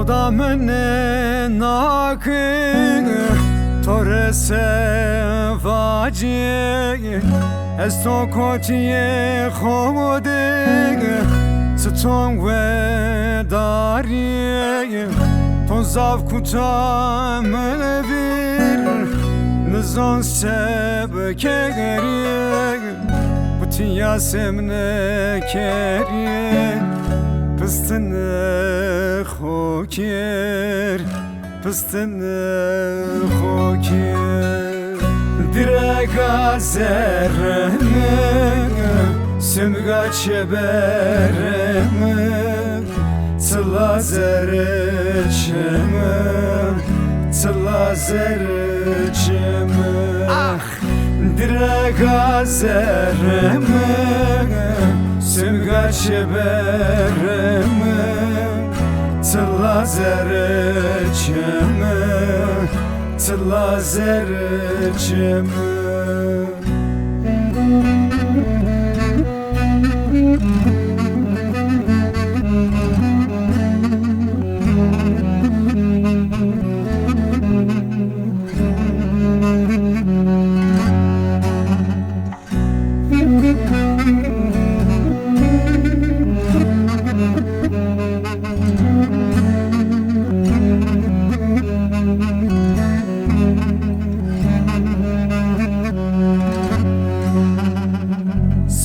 da mene nakin tore sevaci esto kotiye khode tong ve dari ton zav kutam bir nizon sebekeri butiya semne keri pistine khoker direk azerme semga çeberme Tıla zerçeme Ah direk azerme semga çeberme Tıla zerçeme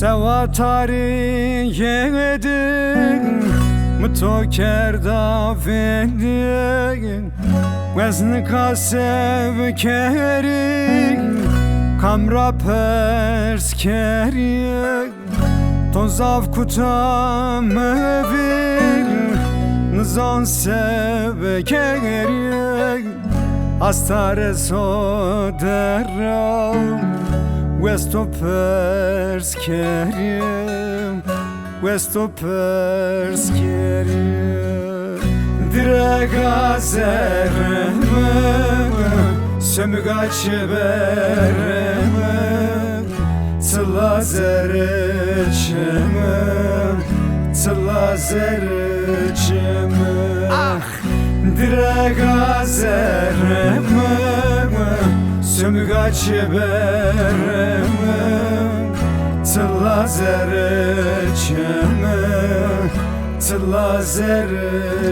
Sevatari yedin Mıto kerda vendin Vezni kasev kerin Kamra pers kerin Tozav kutam evin Nizon sev kerin Astare soderam Westopers kerim direk azerme semga çeberme tıla zerçeme Ah direk azerme semga çeberme tıla zerçeme